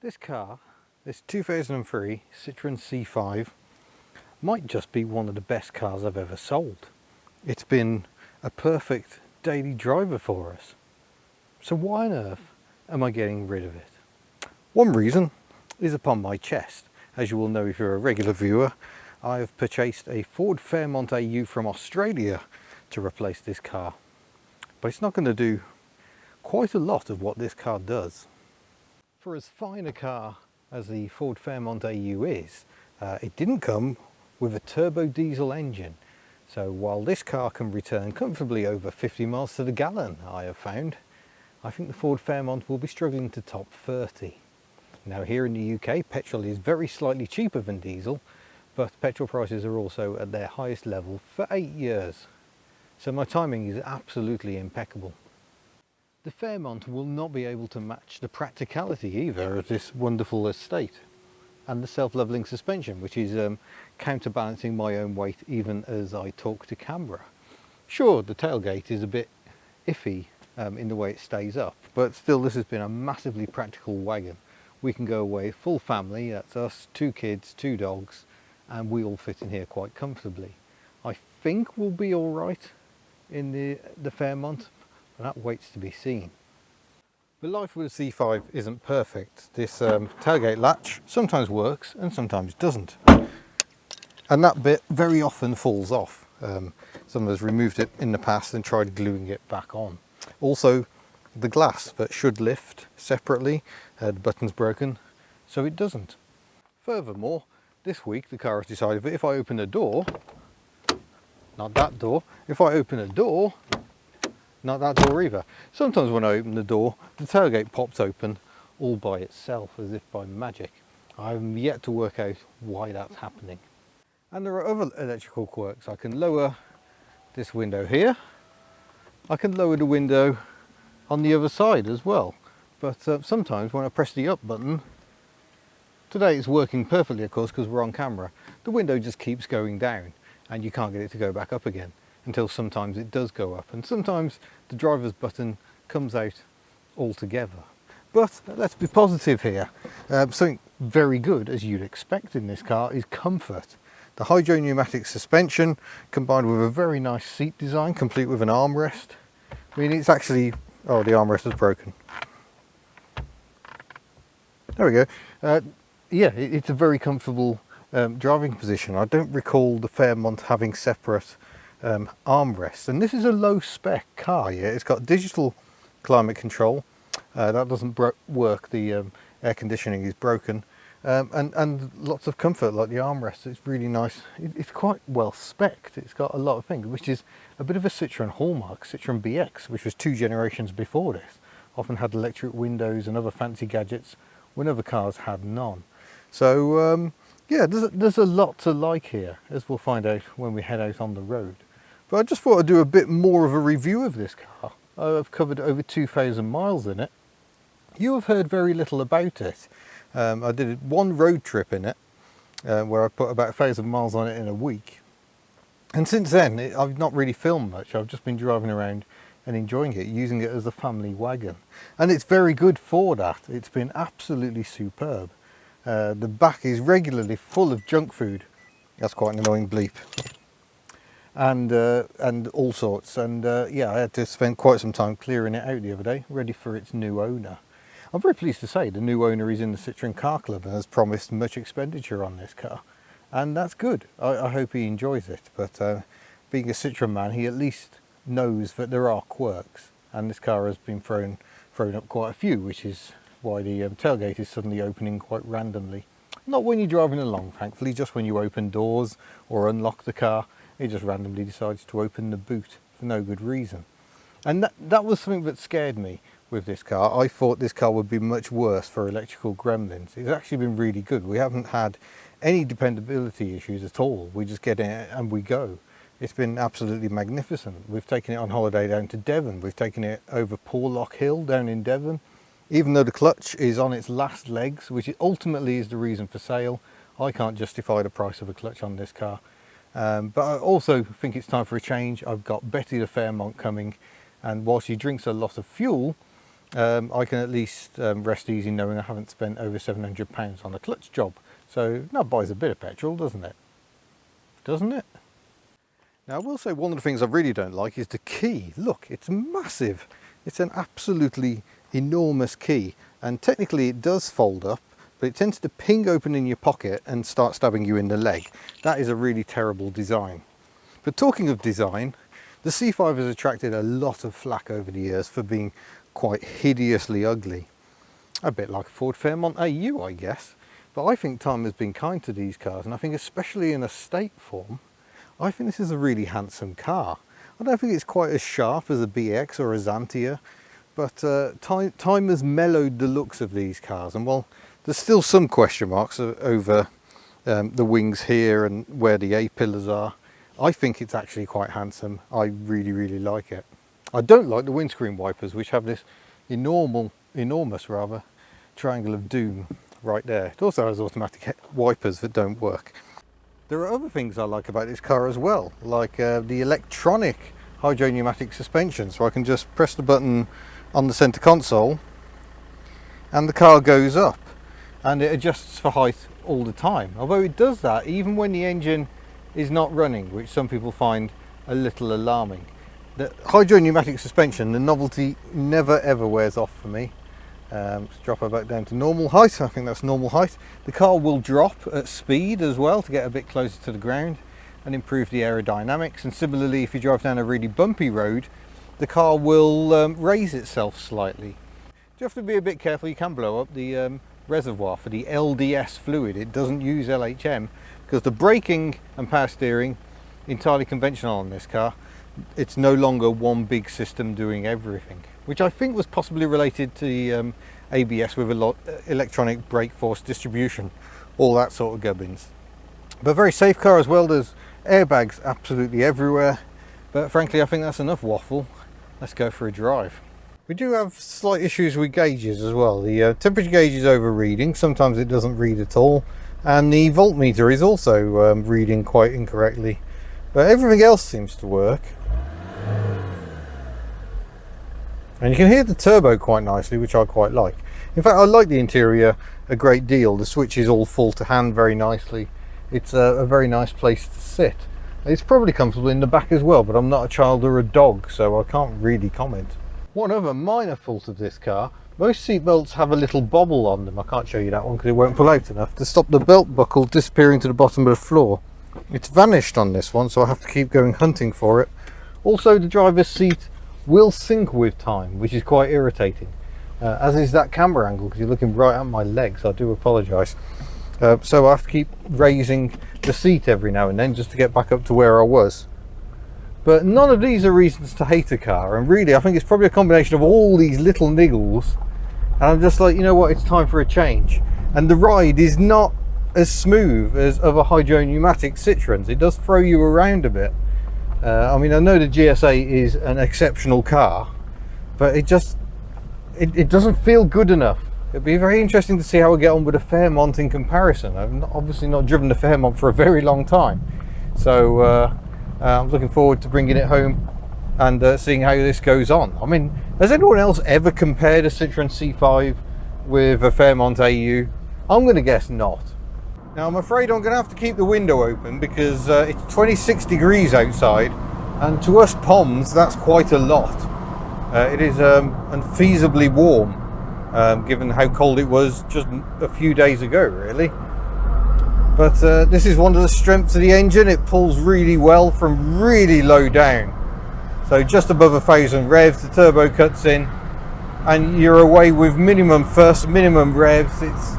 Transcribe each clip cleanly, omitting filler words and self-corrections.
This car, this 2003 Citroen C5, might just be one of the best cars I've ever sold. It's been a perfect daily driver for us. So why on earth am I getting rid of it? One reason is upon my chest. As you will know if you're a regular viewer, I have purchased a Ford Fairmont AU from Australia to replace this car. But it's not going to do quite a lot of what this car does. For as fine a car as the Ford Fairmont AU is, it didn't come with a turbo diesel engine. So while this car can return comfortably over 50 miles to the gallon, I have found, I think the Ford Fairmont will be struggling to top 30. Now here in the UK, petrol is very slightly cheaper than diesel, but petrol prices are also at their highest level for 8 years. So my timing is absolutely impeccable. The Fairmont will not be able to match the practicality either of this wonderful estate, and the self-leveling suspension, which is counterbalancing my own weight even as I talk to camera. Sure, the tailgate is a bit iffy in the way it stays up, but still this has been a massively practical wagon. We can go away full family, that's us, 2 kids, 2 dogs, and we all fit in here quite comfortably. I think we'll be all right in the Fairmont. That waits to be seen. But life with a C5 isn't perfect. This tailgate latch sometimes works and sometimes doesn't. And that bit very often falls off. Someone has removed it in the past and tried gluing it back on. Also, the glass that should lift separately, the button's broken, so it doesn't. Furthermore, this week the car has decided that if I open a door, not that door, if I open a door, not that door either. Sometimes when I open the door, the tailgate pops open all by itself, as if by magic. I'm yet to work out why that's happening. And there are other electrical quirks. I can lower this window here. I can lower the window on the other side as well. But sometimes when I press the up button, today it's working perfectly of course because we're on camera, the window just keeps going down and you can't get it to go back up again, until sometimes it does go up, and sometimes the driver's button comes out altogether. But let's be positive here. Something very good, as you'd expect in this car, is comfort. The hydro pneumatic suspension combined with a very nice seat design, complete with an armrest. I mean, it's actually, oh, the armrest is broken. There we go. Yeah, it's a very comfortable driving position. I don't recall the Fairmont having separate armrests, and this is a low spec car. Yeah, it's got digital climate control. That doesn't work. The air conditioning is broken, and lots of comfort like the armrest. It's really nice. It's quite well spec'd. It's got a lot of things, which is a bit of a Citroen hallmark. Citroen BX, which was 2 generations before this, often had electric windows and other fancy gadgets when other cars had none. So yeah, there's a lot to like here, as we'll find out when we head out on the road. But I just thought I'd do a bit more of a review of this car. I've covered over 2,000 miles in it. You have heard very little about it. I did one road trip in it, where I put about 1,000 miles on it in a week. And since then, I've not really filmed much. I've just been driving around and enjoying it, using it as a family wagon. And it's very good for that. It's been absolutely superb. The back is regularly full of junk food. That's quite an annoying bleep. And all sorts, and yeah, I had to spend quite some time clearing it out the other day, ready for its new owner. I'm very pleased to say the new owner is in the Citroen Car Club and has promised much expenditure on this car, and that's good. I hope he enjoys it, but being a Citroen man, he at least knows that there are quirks, and this car has been thrown up quite a few, which is why the tailgate is suddenly opening quite randomly. Not when you're driving along, thankfully, just when you open doors or unlock the car. It just randomly decides to open the boot for no good reason. And that was something that scared me with this car. I thought this car would be much worse for electrical gremlins. It's actually been really good. We haven't had any dependability issues at all. We just get in it and we go. It's been absolutely magnificent. We've taken it on holiday down to Devon. We've taken it over Porlock Hill down in Devon. Even though the clutch is on its last legs, which ultimately is the reason for sale, I can't justify the price of a clutch on this car. But I also think it's time for a change. I've got Betty the Fairmont coming, and while she drinks a lot of fuel, I can at least rest easy knowing I haven't spent over £700 on a clutch job. So that buys a bit of petrol, doesn't it? Doesn't it? Now I will say one of the things I really don't like is the key. Look, it's massive. It's an absolutely enormous key, and technically it does fold up, but it tends to ping open in your pocket and start stabbing you in the leg. That is a really terrible design. But talking of design, the C5 has attracted a lot of flack over the years for being quite hideously ugly. A bit like a Ford Fairmont AU, I guess. But I think time has been kind to these cars, and I think especially in a state form, I think this is a really handsome car. I don't think it's quite as sharp as a BX or a Xantia, but time has mellowed the looks of these cars, and while there's still some question marks over the wings here and where the A-pillars are, I think it's actually quite handsome. I really, really like it. I don't like the windscreen wipers, which have this enormous triangle of doom right there. It also has automatic wipers that don't work. There are other things I like about this car as well, like the electronic hydropneumatic suspension. So I can just press the button on the center console and the car goes up, and it adjusts for height all the time. Although it does that even when the engine is not running, which some people find a little alarming. The hydropneumatic suspension, the novelty never ever wears off for me. Let's drop her back down to normal height. I think that's normal height. The car will drop at speed as well to get a bit closer to the ground and improve the aerodynamics. And similarly, if you drive down a really bumpy road, the car will raise itself slightly. You have to be a bit careful. You can blow up the reservoir for the LDS fluid. It doesn't use LHM because the braking and power steering entirely conventional on this car. It's no longer one big system doing everything, which I think was possibly related to the ABS with a lot electronic brake force distribution, all that sort of gubbins. But very safe car as well. There's airbags absolutely everywhere, but frankly I think that's enough waffle. Let's go for a drive. We do have slight issues with gauges as well. The temperature gauge is overreading, sometimes it doesn't read at all, and the voltmeter is also reading quite incorrectly, but everything else seems to work. And you can hear the turbo quite nicely, which I quite like. In fact, I like the interior a great deal. The switches all fall to hand very nicely. It's a very nice place to sit. It's probably comfortable in the back as well, but I'm not a child or a dog, so I can't really comment. One other minor fault of this car, most seat belts have a little bobble on them. I can't show you that one because it won't pull out enough to stop the belt buckle disappearing to the bottom of the floor. It's vanished on this one, so I have to keep going hunting for it. Also, the driver's seat will sink with time, which is quite irritating, as is that camera angle because you're looking right at my legs. I do apologise. So I have to keep raising the seat every now and then just to get back up to where I was. But none of these are reasons to hate a car, and really I think it's probably a combination of all these little niggles, and I'm just like, you know what, it's time for a change. And the ride is not as smooth as other hydropneumatic Citroens. It does throw you around a bit. I mean, I know the GSA is an exceptional car, but it doesn't feel good enough. It'd be very interesting to see how we get on with a Fairmont in comparison. I've obviously not driven the Fairmont for a very long time, so I'm looking forward to bringing it home and seeing how this goes on. I mean, has anyone else ever compared a Citroen C5 with a Fairmont AU? I'm going to guess not. Now I'm afraid I'm going to have to keep the window open because it's 26 degrees outside, and to us Poms that's quite a lot. It is unfeasibly warm given how cold it was just a few days ago really. But this is one of the strengths of the engine. It pulls really well from really low down. So just above 1,000 revs the turbo cuts in and you're away with minimum revs. It's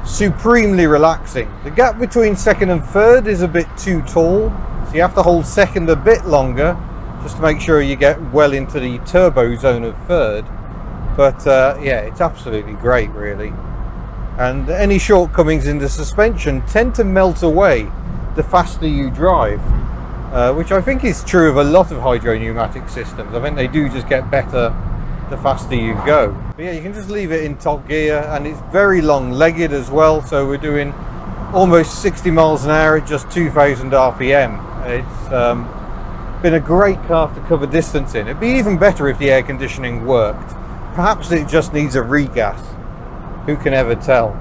supremely relaxing. The gap between second and third is a bit too tall, so you have to hold second a bit longer just to make sure you get well into the turbo zone of third. But yeah, it's absolutely great really. And any shortcomings in the suspension tend to melt away the faster you drive, which I think is true of a lot of hydropneumatic systems. I think they do just get better the faster you go. But yeah, you can just leave it in top gear, and it's very long-legged as well, so we're doing almost 60 miles an hour at just 2,000 RPM. It's been a great car to cover distance in. It'd be even better if the air conditioning worked, perhaps it just needs a regas. Who can ever tell?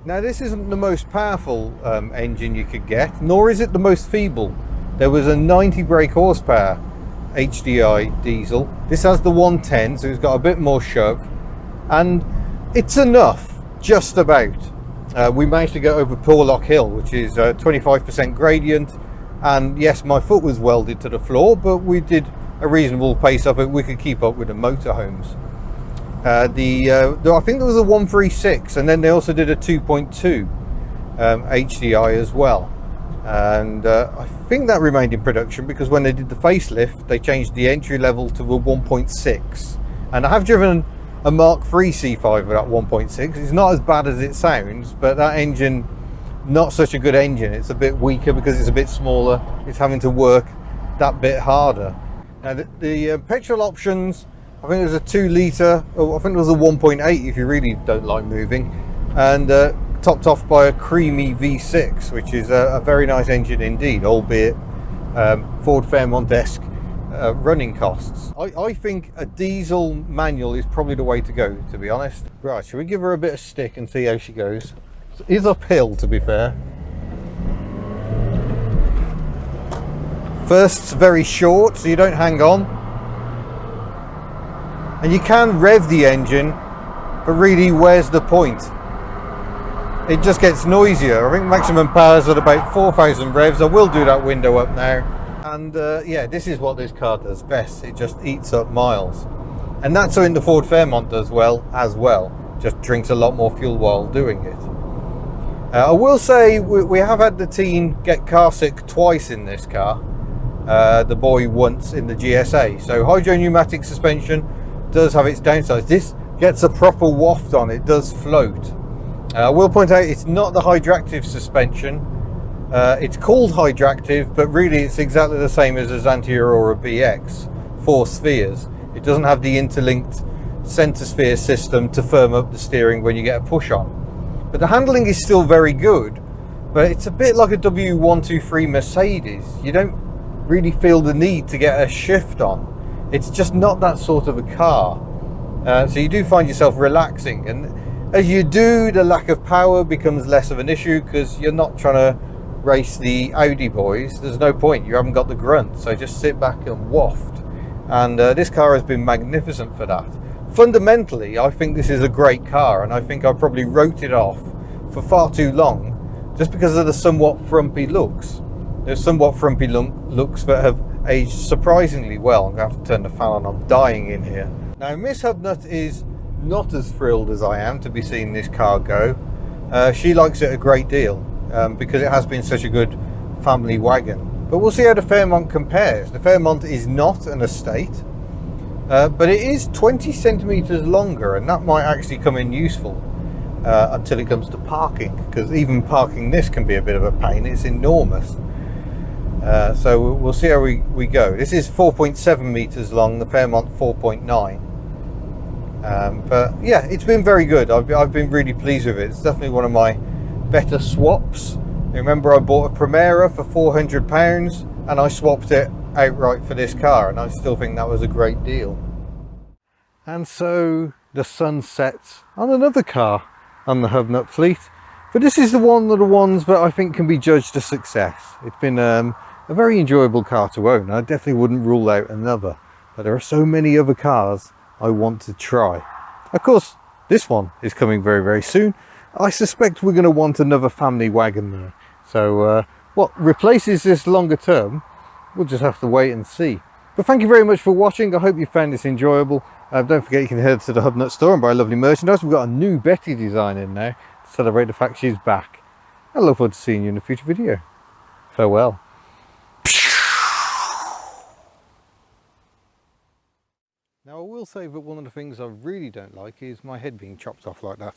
Now this isn't the most powerful engine you could get, nor is it the most feeble. There was a 90 brake horsepower HDI diesel. This has the 110, so it's got a bit more shove, and it's enough, just about. We managed to get over Porlock Hill, which is 25% gradient, and yes, my foot was welded to the floor, but we did a reasonable pace up it. We could keep up with the motorhomes. I think there was a 136, and then they also did a 2.2 HDI as well. And I think that remained in production because when they did the facelift, they changed the entry level to a 1.6. And I have driven a Mark III C5 with that 1.6. It's not as bad as it sounds, but that engine, not such a good engine. It's a bit weaker because it's a bit smaller. It's having to work that bit harder. Now the petrol options, I think it was a 2 litre, or I think it was a 1.8 if you really don't like moving, and topped off by a creamy V6, which is a very nice engine indeed, albeit Ford Fairmont-esque running costs. I think a diesel manual is probably the way to go, to be honest. Right, shall we give her a bit of stick and see how she goes? It is uphill, to be fair. First's very short, so you don't hang on. And you can rev the engine, but really, where's the point? It just gets noisier. I think maximum power's at about 4,000 revs. I will do that window up now. And yeah, this is what this car does best. It just eats up miles. And that's something the Ford Fairmont does well as well. Just drinks a lot more fuel while doing it. I will say we have had the teen get car sick twice in this car. The boy once in the GSA. So hydro pneumatic suspension does have its downsides. This gets a proper waft on. It does float. I will point out it's not the Hydractive suspension. It's called Hydractive, but really it's exactly the same as a Xantia Aurora BX, 4 spheres. It doesn't have the interlinked center sphere system to firm up the steering when you get a push on. But the handling is still very good, but it's a bit like a W123 Mercedes. You don't really feel the need to get a shift on. It's just not that sort of a car. So you do find yourself relaxing, and as you do, the lack of power becomes less of an issue because you're not trying to race the Audi boys. There's no point, you haven't got the grunt, so just sit back and waft. And this car has been magnificent for that. Fundamentally, I think this is a great car, and I think I probably wrote it off for far too long just because of the somewhat frumpy looks. There's somewhat frumpy looks that have aged surprisingly well. I'm going to have to turn the fan on, I'm dying in here. Now Miss Hubnut is not as thrilled as I am to be seeing this car go. She likes it a great deal because it has been such a good family wagon. But we'll see how the Fairmont compares. The Fairmont is not an estate, but it is 20 centimeters longer, and that might actually come in useful until it comes to parking, because even parking this can be a bit of a pain. It's enormous. So we'll see how we go. This is 4.7 meters long, the Fairmont 4.9. But yeah, it's been very good. I've been really pleased with it. It's definitely one of my better swaps. Remember, I bought a Primera for £400 and I swapped it outright for this car, and I still think that was a great deal. And so the sun sets on another car on the Hubnut fleet, but this is one of the ones that I think can be judged a success. It's been a very enjoyable car to own. I definitely wouldn't rule out another, but there are so many other cars I want to try. Of course, this one is coming very, very soon. I suspect we're going to want another family wagon there. So what replaces this longer term, we'll just have to wait and see. But thank you very much for watching. I hope you found this enjoyable. Don't forget you can head to the Hubnut store and buy lovely merchandise. We've got a new Betty design in now to celebrate the fact she's back. I look forward to seeing you in a future video. Farewell. Now I will say that one of the things I really don't like is my head being chopped off like that.